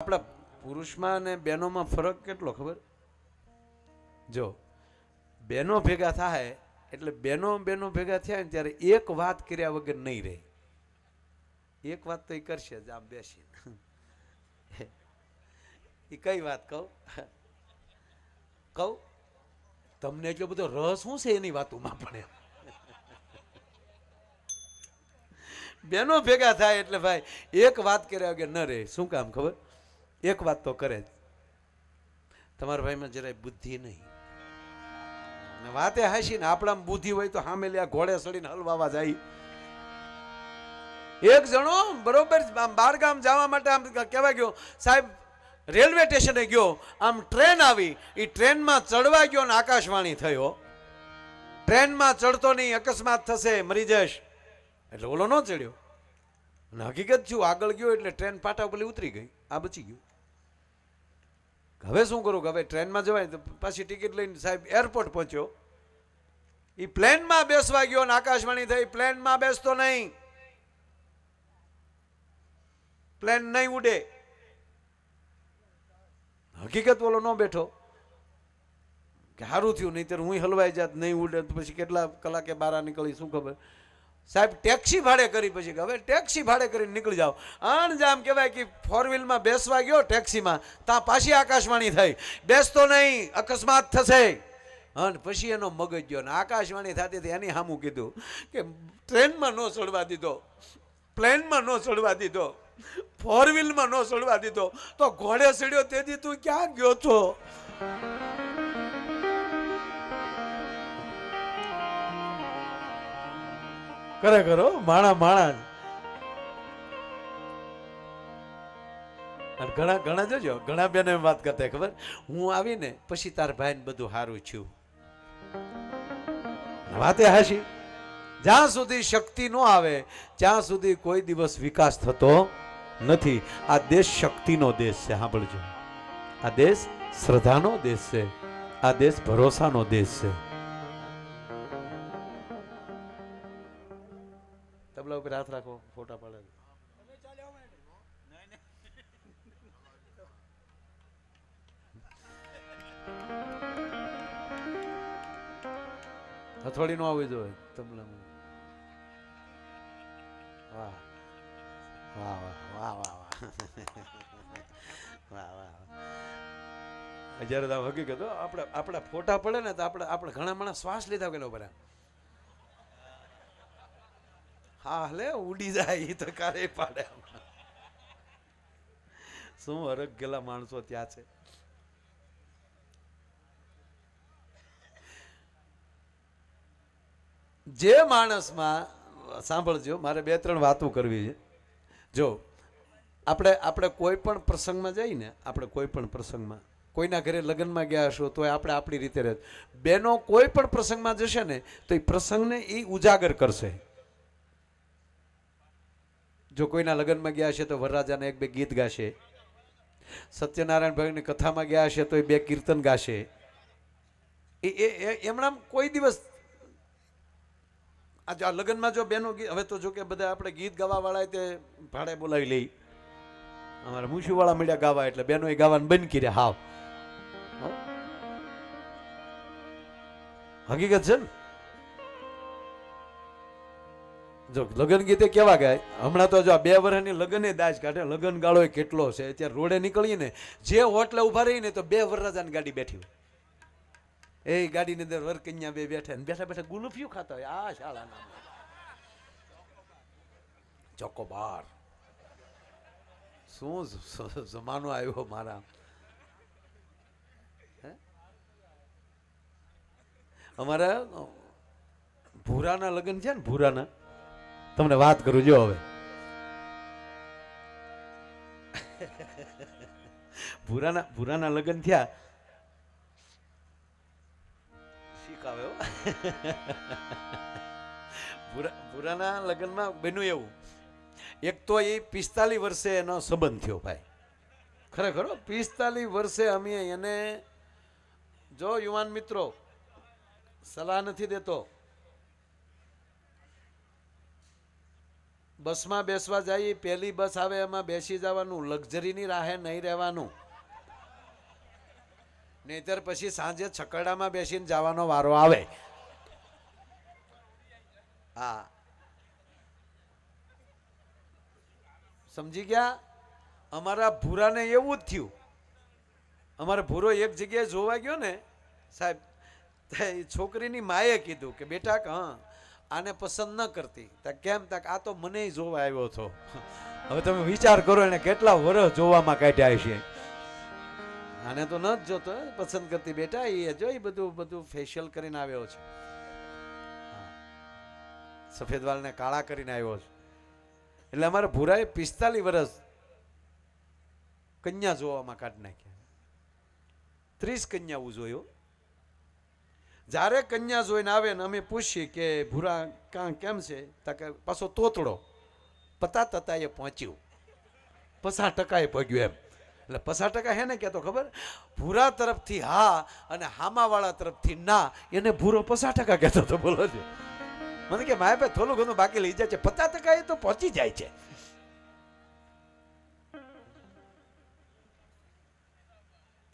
આપણા પુરુષમાં અને બહેનોમાં ફરક કેટલો ખબર? જો બહેનો ભેગા થાય એટલે બહેનો ભેગા થયા ને ત્યારે એક વાત કર્યા વગર નહીં રહે. એક વાત તો એ કરશે જ આમ બેસી. એ કઈ વાત કહું તમને એટલો બધો રસ શું છે એની વાતોમાં પણ. બહેનો ભેગા થાય એટલે ભાઈ એક વાત કર્યા વગર ન રહે. શું કામ ખબર? એક વાત તો કરે જ. તમારા ભાઈમાં જરાય બુદ્ધિ નહીં. વાતે હાસી ને આપણામાં બુદ્ધિ હોય તો સામે લ્યા ઘોડે સડીને હલવાવા જાય. એક જણો બરોબર 12 ગામ જવા માટે આમ કહેવાય ગયો સાહેબ રેલવે સ્ટેશને ગયો, આમ ટ્રેન આવી, એ ટ્રેનમાં ચડવા ગયો ને આકાશવાણી થયો ટ્રેનમાં ચડતો નહીં, અકસ્માત થશે, મરી જશ. એટલે ઓલો ન ચડ્યો અને હકીકત છું આગળ ગયો એટલે ટ્રેન પાટા ઉપર ઉતરી ગઈ, આ બચી ગયું. હવે શું કરું? હવે ટ્રેનમાં જવાય તો પાછી ટિકિટ લઈને સાહેબ એરપોર્ટ પહોંચ્યો. એ પ્લેનમાં બેસવા ગયો ને આકાશવાણી થઈ, પ્લેનમાં બેસતો નહીં, પ્લેન નહીં ઉડે. હકીકત ઓલો ન બેઠો કે સારું થયું, નહીતર હું હલવાઈ જાત, નહીં ઉડે તો પછી કેટલા કલાકે બહાર નીકળી શું ખબર. સાહેબ ટેક્સી ભાડે કરી, પછી હવે ટેક્સી ભાડે કરીને નીકળી જાઓ. આમ કહેવાય કે 4 વ્હીલમાં બેસવા ગયો ટેક્સીમાં, ત્યાં પાછી આકાશવાણી થઈ, બેસતો નહીં, અકસ્માત થશે. અને પછી એનો મગજ ગયો ને આકાશવાણી થતી હતી એની સામું કીધું કે ટ્રેનમાં ન ચડવા દીધો, પ્લેનમાં ન ચડવા દીધો, 4 વ્હીલમાં ન ચડવા દીધો, તો ઘોડે ચડ્યો તેથી તું ક્યાં ગયો છો? કરે કરો માણા ઘણા જજો ઘણા બેનો એમ વાત કરતા ખબર, હું આવીને પછી તાર ભાઈને બધું સારું થયું. વાતે હાશી. જ્યાં સુધી શક્તિ ન આવે ત્યાં સુધી કોઈ દિવસ વિકાસ થતો નથી. આ દેશ શક્તિનો દેશ છે, સાંભળજો. આ દેશ શ્રદ્ધાનો દેશ છે, આ દેશ ભરોસાનો દેશ છે. તબલા ઉપર હાથ રાખો, ફોટા પાડે. હથોડી નો આવવી જોઈએ તબલામાં. વાહ વાહ વાહ વાહ વાહ વાહ વાહ. જયારે હકીકત આપણે ફોટા પડે ને તો આપણે ઘણા માણસ શ્વાસ લીધા કે બરા. હા હલે ઉડી જાય એ તો કારે પાડે. શું હરક ગયેલા માણસો ત્યાં છે. જે માણસમાં સાંભળજો, મારે 2-3 વાતો કરવી છે. જો આપણે કોઈ પણ પ્રસંગમાં જઈએ ને, આપણે કોઈ પણ પ્રસંગમાં કોઈના ઘરે લગ્નમાં ગયા હશો તો આપણે આપણી રીતે રહે. બેનો કોઈ પણ પ્રસંગમાં જશે ને તો એ પ્રસંગને એ ઉજાગર કરશે. જો કોઈના લગ્નમાં ગયા હશે તો વરરાજાના 1-2 ગીત ગાશે. સત્યનારાયણ ભાઈની કથામાં ગયા હશે તો એ 2 કીર્તન ગાશે. એમણા કોઈ દિવસ આ લગ્નમાં જો બેનો હવે તો જો કે બધા આપણે ગીત ગાવા વાળા તે ભાડે બોલાવી લઈ. અમારા મુશી વાળા મળ્યા ગાવા એટલે બેનો એ ગાવાનું બંધ કર્યા. હાવ હકીકત છે ને. જો લગ્ન ગીતે કેવા ગાય હમણાં તો જો 2 વર્ષની લગ્ન દાજ કાઢે. લગ્ન ગાળો કેટલો છે. અત્યારે રોડે નીકળીએ ને જે હોટલે ઉભા રહી ને તો 2 વરરાજાની ગાડી બેઠી હોય. એ ગાડીની અંદર વરકન્યા 2 બેઠા ને બેઠા ગુલફિયું ખાતા હોય. આ શાળાના ચોકોબાર શું જમાનો આવ્યો મારા. અમારા ભૂરાના લગ્ન છે ને, ભૂરાના તમને વાત કરું. જો હવે ભૂરાના લગ્ન થયા. શીખાવ્યો ભૂરાના લગ્નમાં બન્યું એવું. એક તો એ 45 વર્ષે એનો સંબંધ થયો ભાઈ. ખરેખર 45 વર્ષે અમે એને, જો યુવાન મિત્રો સલાહ નથી દેતો, બસમાં બેસવા જઈએ, પહેલી બસ આવે એમાં બેસી જવાનું, લક્ઝરીની રાહે નહીં રહેવાનું, નહીતર પછી સાંજે છકડામાં બેસીને જવાનો વારો આવે. હા, સમજી ગયા? અમારા ભૂરાને એવું જ થયું. અમારે ભૂરો એક જગ્યાએ જોવા ગયો ને સાહેબ, છોકરીની માએ કીધું કે બેટા હા આને પસંદ ન કરતી. કેમ? તક આ તો મને જોવા આવ્યો હતો. હવે તમે વિચાર કરો એને કેટલા વર્ષ જોવામાં કાઢ્યા છે. આને તો ન જ જોતો પસંદ કરતી. બેટા એ જો એ બધું ફેશિયલ કરીને આવ્યો છે, સફેદ વાળને કાળા કરીને આવ્યો છે. એટલે અમારા ભૂરાએ 45 વર્ષ કન્યા જોવામાં કાઢી નાખ્યા. 30 કન્યાઓ જોયો. જ્યારે કન્યા જોઈને આવે ને અમે પૂછીએ કે ભૂરા કેમ છે, કે પાછો તોતડો 50% પહોંચ્યું, 50% પગ્યું એમ. એટલે 50% હે ને કહેતો ખબર, ભૂરા તરફથી હા અને હામાવાળા તરફથી ના, એને ભૂરો 50% કહેતો તો. બોલો છે મને કે માય ભાઈ થોડું ઘણું બાકી લઈ જાય છે, 50% એ તો પહોંચી જાય છે.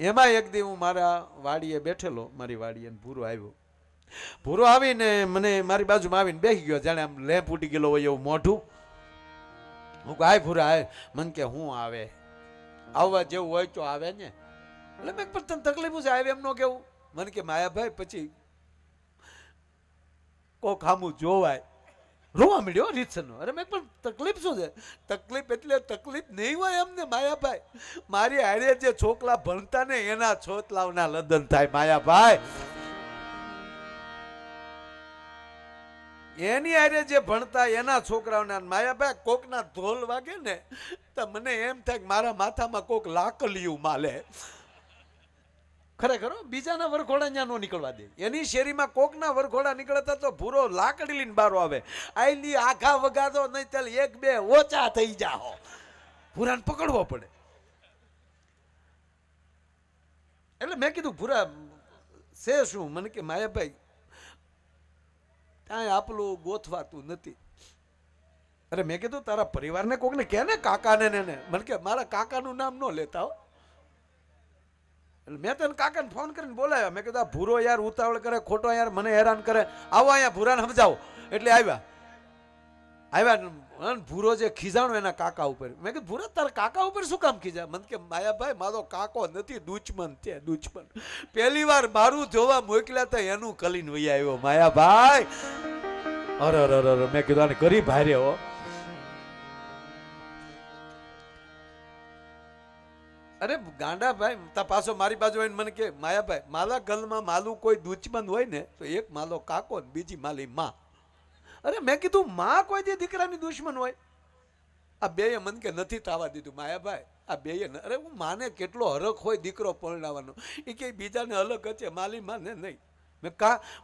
એમાં એક દી હું મારા વાડીએ બેઠેલો, મારી વાડીએ ભૂરો આવ્યો. ભૂરો આવીને મને મારી બાજુમાં આવીને બેસી ગયો, જાણે આમ લેમ્પ ઉડી ગયેલો હોય એવું મોઢું. હું કહું આય ભૂરા આય. મને કે હું આવે, આવવા જેવું હોય તો આવે ને. એટલે મેં પણ તને તકલીફ છે આવે એમ ન કેવું. મને કે માયાભાઈ પછી કોક હામું જોવાય. રોવા મળ્યો રીતસરનો. અરે મેં પણ તકલીફ શું છે? તકલીફ એટલે તકલીફ નહીં હોય એમને માયાભાઈ. મારી હારે જે છોકરા ભણતા ને એના છોતલાવના લગ્ન થાય માયાભાઈ. એની હારે જે ભણતા એના છોકરાઓના માયાભાઈ કોકના ધોલ વાગે ને તો મને એમ થાય કે મારા માથામાં કોક લાકલિયું માલે. ખરેખર બીજાના વરઘોડા ત્યાં નો નીકળવા દે. એની શેરીમાં કોકના વરઘોડા નીકળતા તો ભૂરો લાકડી લઈને બારો આવે. આઈલી આખા વગાડો નહીં ચાલ 1-2 ઓછા થઈ જાઓ, ભૂરાને પકડવો પડે. એટલે મેં કીધું ભૂરા છે શું? મને કે માયાભાઈ કાંઈ આપલું ગોથવાતું નથી. અરે મેં કીધું તારા પરિવારને કોકને કે ને, કાકાને ને. મને કે મારા કાકાનું નામ ન લેતા હો. એટલે મેં તને કાકાને ફોન કરીને બોલાવ્યા. મેં કીધું આ ભૂરો યાર ઉતાવળ કરે, ખોટો યાર મને હેરાન કરે, આવો અહીંયા ભૂરાને સમજાવો. એટલે આવ્યા ભૂરો જે ખીજાણો એના કાકા ઉપર. મેં કીધું ભૂરા તારા કાકા ઉપર શું કામ ખીજા? મને કે માયાભાઈ મારો કાકો નથી, દુશ્મન છે, દુશ્મન. પહેલી વાર મારું જોવા મોકલ્યા તો એનું કલીન વહી આવ્યો માયાભાઈ. અરે અરે મેં કીધું આને કરી ભારે હો. અરે ગાંડા ભાઈ તા પાછો મારી બાજુ આવીને મને કે માયાભાઈ માલા ગલમાં માલું કોઈ દુશ્મન હોય ને તો એક માલો કાકો ને બીજી માલી માં. અરે મેં કીધું માં કોઈ દી દીકરાની દુશ્મન હોય? આ બેય મને કે નથી થવા દીધું માયાભાઈ. આ બેય અરે હું માને કેટલો હરખ હોય દીકરો પરણાવવાનો, એ કે બીજાને અલગ હશે, માલી માને નહીં. મેં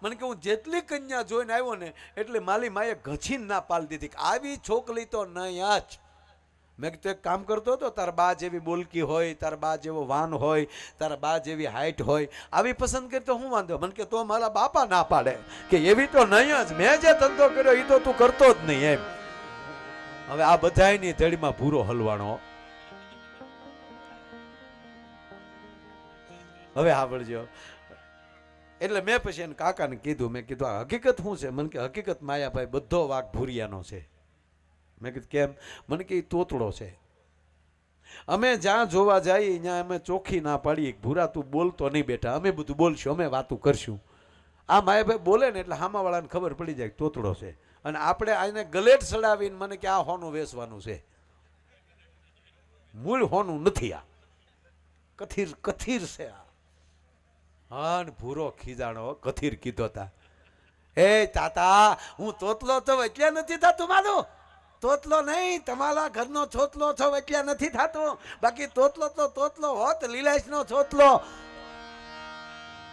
મને કે હું જેટલી કન્યા જોઈને આવ્યો ને એટલે માલી માએ ઘસીને ના પાડી દીધી. આવી છોકરી તો નહીં જ. મેં કીધું એક કામ કરતો હતો, તારા બા જેવી બોલકી હોય, તારા બા જેવો વાન હોય, તારા બા જેવી હાઈટ હોય, આવી પસંદ કરી તો હું વાંધો? મને કે તો મારા બાપા ના પાડે કે એવી તો નહીં જ, મેં જે ધંધો કર્યો એ તો તું કરતો જ નહીં એમ. હવે આ બધાયની ધડીમાં ભૂરો હલવાણો. હવે સાંભળજો. એટલે મેં પછી એને કાકાને કીધું, મેં કીધું આ હકીકત શું છે? મને કે હકીકત માયાભાઈ બધો વાક ભૂરિયાનો છે. મેં કીધું કેમ? મને કે તોતડો છે. અમે જ્યાં જોવા જઈએ ત્યાં અમે ચોખ્ખી ના પાડીએ, ભૂરા તું બોલતો નહીં બેટા, અમે બધું બોલશું, અમે વાતું કરશું. આ માયાભાઈ બોલે ને એટલે હામાવાળાને ખબર પડી જાય તોતડો છે. અને આપણે આને ગલેટ ચડાવીને મને કે આ હોનું વેચવાનું છે. મૂળ હોનું નથી, આ કથીર કથીર છે આ. હા ને ભૂરો ખીજાણો કથીર કીધો તા. એ તાતા હું તોતલો તો એટલે નથી થતું મારું. તોતલો નહીં, તમારા ઘરનો છોતલો છો એટલે નથી થતું. બાકી તોતલો તો તોતલો હોત, લીલાશ નો છોતલો.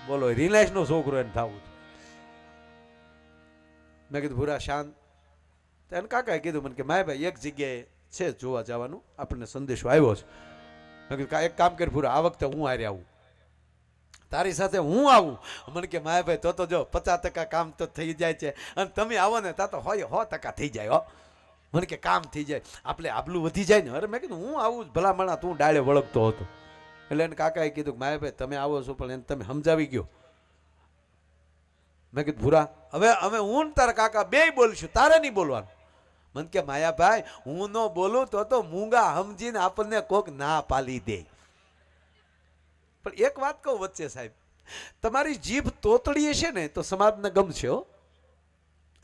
બોલો રીલાશ નો છોકરો એને થવું. મેં કીધું ભૂરા શાંત. એને કાકાએ કીધું મને કે માય ભાઈ એક જગ્યાએ છે જોવા જવાનું, આપણને સંદેશો આવ્યો છે. મેં કીધું એક કામ કરી ભૂરા, આ વખતે હું હારે આવું, તારી સાથે હું આવું. મને કે માયાભાઈ તો જો 50% કામ તો થઈ જાય છે, અને તમે આવો ને તા તો હોય 100% થઈ જાય હો. મને કે કામ થઈ જાય, આપણે આબલું વધી જાય ને. અરે મેં કીધું હું આવું જ ભલા માણા, તું ડાળે વળગતો હતો. એટલે એને કાકાએ કીધું કે માયા ભાઈ તમે આવો છો પણ એને તમે સમજાવી ગયો. મેં કીધું ભૂરા હવે હું ને તારા કાકા બેય બોલશું, તારે નહીં બોલવાનું. મને કે માયાભાઈ હું ન બોલું તો મૂંગા સમજીને આપણને કોક ના પાલી દે. પણ એક વાત કહું વચ્ચે સાહેબ, તમારી જીભ તોતડી હશે ને તો સમાજને ગમશે હો.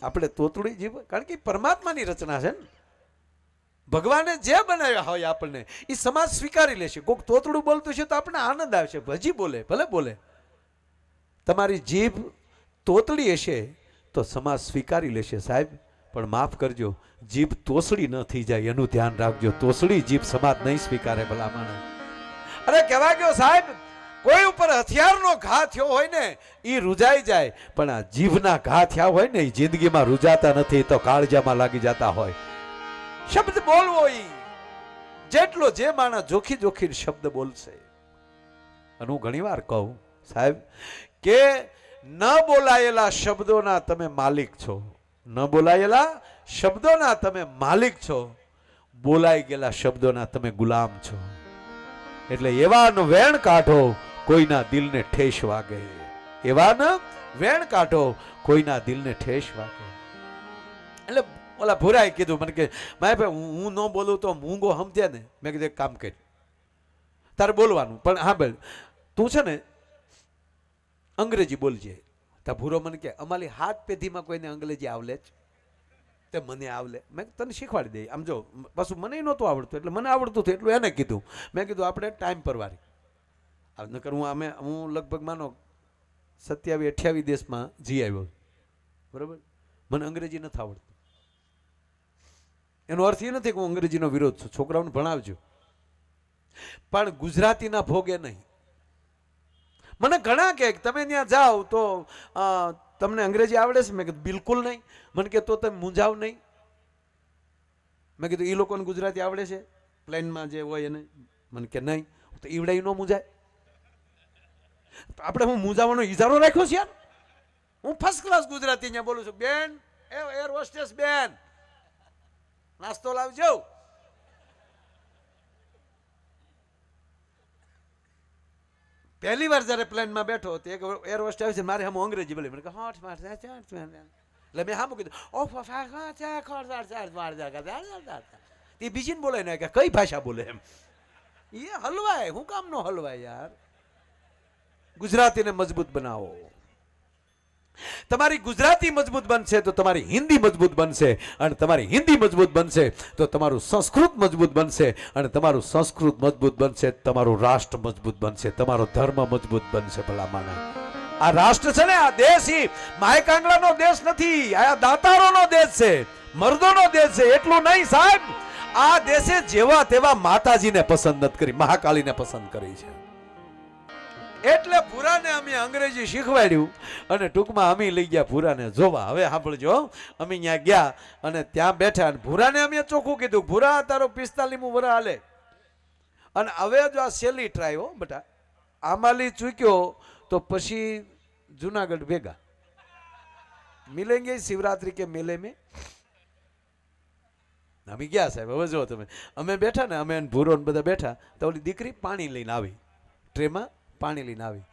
આપણે તોતડી જીભ, કારણ કે પરમાત્માની રચના છે ને, ભગવાને જે બનાવ્યા હોય આપણને એ સમાજ સ્વીકારી લેશે. કોઈક તોતડું બોલતું છે તો આપણને આનંદ આવશે, હજી બોલે ભલે બોલે. તમારી જીભ તોતડી હશે તો સમાજ સ્વીકારી લેશે સાહેબ, પણ માફ કરજો જીભ તોસડી ન થઈ જાય એનું ધ્યાન રાખજો. તોસડી જીભ સમાજ નહીં સ્વીકારે ભલામણ. અરે કહેવા ગયો સાહેબ, કોઈ ઉપર હથિયારનો ઘા થયો હોય ને એ રૂજાઈ જાય, પણ આ જીભના ઘા થયા હોય ને એ જિંદગીમાં રૂજાતા નથી, તો કાળજામાં લાગી જતા હોય. શબ્દ બોલવો ઈ જેટલો જે માણસ જોખી જોખી શબ્દ બોલશે. અને હું ઘણી વાર કહું સાહેબ કે ન બોલાયેલા શબ્દોના તમે માલિક છો, ન બોલાયેલા શબ્દોના તમે માલિક છો, બોલાઈ ગયેલા શબ્દોના તમે ગુલામ છો. એટલે એવાનો વેણ કાઢો કોઈના દિલને ઠેસ વાગે, એવાનો વેણ કાઢો કોઈના દિલને ઠેસ વાગે. એટલે ઓલા ભૂરાએ કીધું મને કે માય ભાઈ હું ન બોલું તો મૂંગો સમજે ને. મેં કીધું એક કામ કરી, તારે બોલવાનું પણ હા ભાઈ તું છે ને અંગ્રેજી બોલજે. તા ભૂરો મને કે અમારી 7 પેઢીમાં કોઈને અંગ્રેજી આવલે જ? તે મને આવલે. મેં તને શીખવાડી દઈ. આમ જો પાછું મને નહોતું આવડતું એટલે મને આવડતું હતું એટલું એને કીધું. મેં કીધું આપણે ટાઈમ પર વારી નકર હું લગભગ માનો 27-28 દેશમાં જી આવ્યો બરાબર. મને અંગ્રેજી નથી આવડતું. એનો અર્થ એ નથી કે હું અંગ્રેજીનો વિરોધ છું, છોકરાઓને ભણાવજો, પણ ગુજરાતીના ભોગે નહીં. મને ઘણા કે તમે ત્યાં જાઓ તો તમને અંગ્રેજી આવડે છે? મેં કીધું બિલકુલ નહીં. મને કે તો તમે મૂંઝાવ નહીં. મેં કીધું એ લોકોને ગુજરાતી આવડે છે પ્લેનમાં જે હોય એને? મને કે નહીં. તો ઈવડે ન મૂંઝાય. આપણે હું મૂંઝાવાનો ઈજારો રાખ્યો છે યાર. હું ફર્સ્ટ ક્લાસ ગુજરાતી અહીંયા બોલું છું. બેન એર હોસ્ટેસ બેન નાસ્તો લાવજો. પહેલી વાર જયારે પ્લેનમાં બેઠો તો એક એર હોસ્ટેસ આવે છે મારે હમ અંગ્રેજી બોલે. મને કે હા એટલે મેં હામું કીધું તે બીજીને બોલે ને કે કઈ ભાષા બોલે એમ. એ હલવાય, હું કામ નો હલવાય યાર. ગુજરાતીને મજબૂત બનાવો. તમારી ગુજરાતી મજબૂત બનશે તો તમારી હિન્દી મજબૂત બનશે, અને તમારી હિન્દી મજબૂત બનશે તો તમારું સંસ્કૃત મજબૂત બનશે, અને તમારું સંસ્કૃત મજબૂત બનશે તમારું રાષ્ટ્ર મજબૂત બનશે, તમારો ધર્મ મજબૂત બનશે. ભલા માના આ રાષ્ટ્ર છે ને, આ દેશ ઈ માય કાંગડાનો દેશ નથી, આ દાતારોનો દેશ છે, મર્દોનો દેશ છે. એટલું નહીં સાહેબ, આ દેશે જેવા તેવા માતાજીને પસંદ નથી કરી, મહાકાળીને પસંદ કરી છે. એટલે ભૂરાને અમે અંગ્રેજી શીખવાડ્યું અને ટૂંકમાં અમે લઈ ગયા ભૂરાને જોવા. હવે સાંભળજો, અમે ત્યાં ગયા અને ત્યાં બેઠા અને ભૂરાને અમે ચોખ્ખું કીધું, ભૂરા તારો 45મું વરસ હાલે અને હવે જો આ સેલી ટ્રાય હો બેટા, આમાલી ચૂક્યો તો પછી જુનાગઢ ભેગા મિલેંગે શિવરાત્રી કે મેલે મેં. અમે ગયા સાહેબ. હવે જો તમે અમે બેઠા ને, અમે ભૂરો ને બધા બેઠા તો ઓલી દીકરી પાણી લઈને આવી, ટ્રેમાં પાણી લઈને આવી.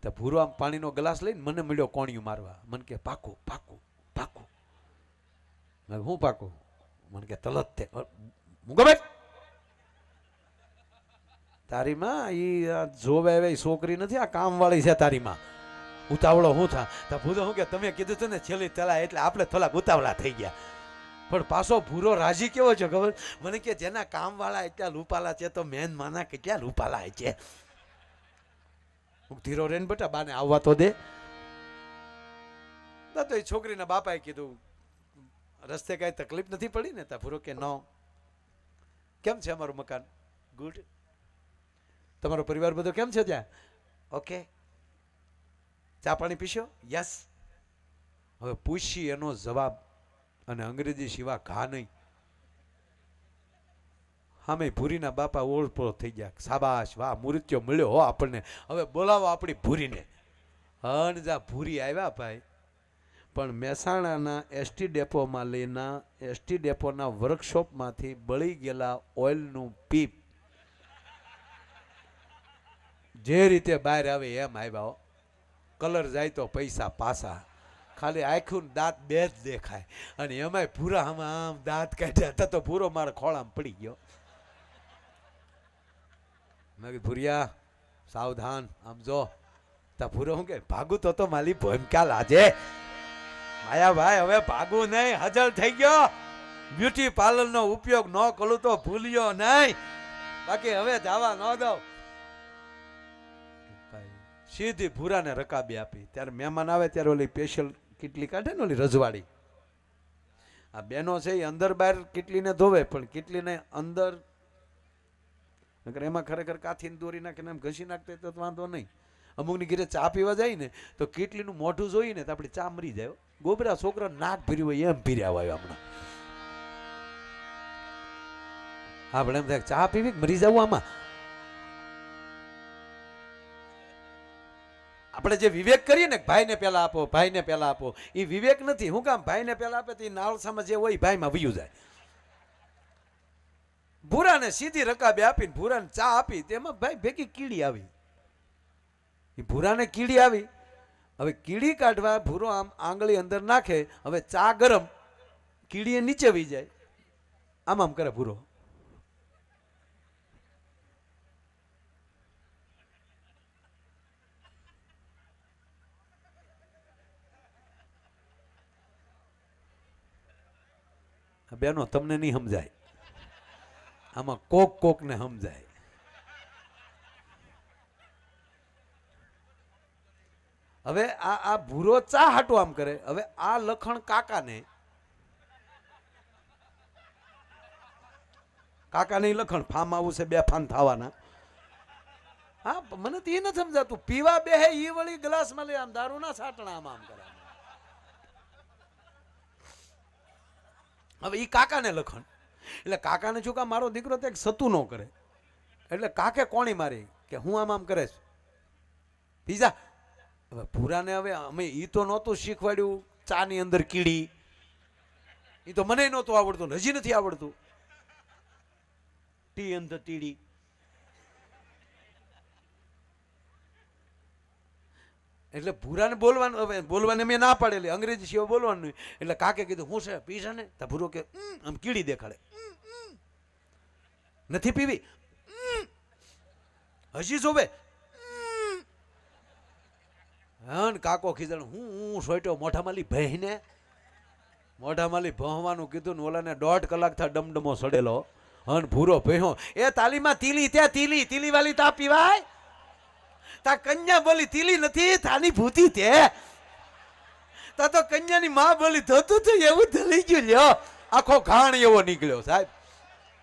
તો ભૂરો આમ પાણીનો ગ્લાસ લઈને મને મળ્યો કોણિયું મારવા. મને કે પાકું પાકું પાકું. હું પાકું? મને કે તલત તે મુગા તારી માં ઈ જોવે એવી છોકરી નથી, આ કામ વાળી છે તારી માં. ઉતાવળો હું થા તા ભૂરો હું કે તમે કીધું તું ને છેલ્લી તલા એટલે આપણે થોડા ઉતાવળા થઈ ગયા. પણ પાછો ભૂરો રાજી કેવો છે ખબર? મને કે જેના કામ વાળા એટલા રૂપાલા છે તો મેન માના કેટલા રૂપાલા છે. ધીરો રેન બેટા, બાને આવવા તો દે. તો એ છોકરીના બાપાએ કીધું રસ્તે કઈ તકલીફ નથી પડી ને? તા ભૂરો કે નો. કેમ છે અમારું મકાન? ગુડ. તમારો પરિવાર બધો કેમ છે ત્યાં? ઓકે. ચા પાણી પીશો? યસ. હવે પૂછી એનો જવાબ, અને અંગ્રેજી સિવાય ઘા નહીં. અમે ભૂરીના બાપા ઓળપો થઈ ગયા. શાબાશ, વાહ, મૃત્યુ મળ્યો હો આપણને. હવે બોલાવો આપણી ભૂરીને. હન જા ભૂરી આવ્યા ભાઈ. પણ મહેસાણાના એસટી ડેપોમાં લઈના એસટી ડેપોના વર્કશોપમાંથી બળી ગયેલા ઓઇલનું પીપ જે રીતે બહાર આવે એમ આવ્યા. કલર જાય તો પૈસા પાછા, ખાલી આખું દાંત બે જ દેખાય. અને એમાંય ભૂરા આમ દાંત કાઢ્યા હતા તો ભૂરો મારા ખોળામાં પડી ગયો. મેં કીધું ભૂરિયા સાવધાન, આમ જો. તા ભૂરો શું કે ભાગું તો માલી ભૂમિકા લાજે. માયાભાઈ હવે ભાગવું નહીં, હજલ થઈ ગયો. બ્યુટી પાર્લરનો ઉપયોગ ન કરું તો ભૂલ્યો નહીં, બાકી હવે જવા ન દઉં. સીધી ભૂરાને રકાબી આપી. ત્યારે મહેમાન આવે ત્યારે ઓલી સ્પેશિયલ કીટલી કાઢે ને ઓલી રજવાડી, આ બેનો છે એ અંદર બહાર કીટલીને ધોવે, પણ કીટલીને અંદર એમાં ખરેખર કાથીને દોરી નાખીને એમ ઘસી નાખતા તો વાંધો નહીં. અમુકની ઘરે ચા પીવા જાય ને તો કીટલીનું મોઢું જોઈને તો આપણી ચા મરી જાય. ગોબરા છોકરા નાક ભીર્યું હોય એમ ભીર્યા હોય હમણાં. આપણે એમ થાય ચા પીવી મરી જવું આમાં. આપણે જે વિવેક કરીએ ને ભાઈને પેલા આપો, ભાઈને પેલા આપો, એ વિવેક નથી. શું કામ ભાઈને પેલા આપે તો એ નાળસામાં જે હોય ભાઈમાં વયું જાય. ભૂરાને સીધી રકાબી આપીને ભૂરાને ચા આપી, તેમાં ભાઈ ભેગી કીડી આવી. એ ભૂરાને કીડી આવી. હવે કીડી કાઢવા ભૂરો આમ આંગળી અંદર નાખે, હવે ચા ગરમ, કીડીએ નીચે વહી જાય. આમ આમ કરે ભૂરો. બેનો તમને નહીં સમજાય, આમાં કોક ને સમજાય. હવે આ ભૂરો ચા હાટું આમ કરે. હવે આ લખણ કાકાને લખણ ફામ આવું છે, બે ફાન થવાના. હા મને તો એ નથી સમજાતું. પીવા બેહે ઈ વળી ગ્લાસમાં લઈ આમ દારૂ ના સાટણા આમ કરે. હવે ઈ કાકાને લખણ, એટલે કાકાને શું કામ મારો દીકરો તો એક સતું ન કરે, એટલે કાકે કોણી મારી કે હું આમ કરે છે પીઝા. હવે ભૂરાને હવે અમે ઈ તો નહોતું શીખવાડ્યું ચા ની અંદર કીડી, ઈ તો મને નહોતું આવડતું, હજી નથી આવડતું. ટી અંદર તીડી. એટલે ભૂરાને બોલવાનું, હવે બોલવાને મેં ના પાડેલી, અંગ્રેજી સિવાય બોલવાનું નહીં. એટલે કાકે કીધું હું છે પીઝા ને? તો ભૂરો કે આમ કીડી દેખાડે, નથી પીવી, હજી જોવે. હા કાકો ખીજણ હું સોટ્યો મોઢામાલી ભહીને. મોઢામાલી ભહવાનું કીધું ને ઓલાને 1.5 કલાક થા ડમડમો સડેલો. હન ભૂરો ભહ્યો. એ તાલીમાં તીલી, ત્યાં તીલી વાલી તા પીવાય? તા કન્યા બોલી તીલી નથી, તાની ભૂતી તે. તા તો કન્યાની માં બોલી ધોતું થયું એવું ધલી ગયું લ્યો. આખો ઘાણ એવો નીકળ્યો સાહેબ.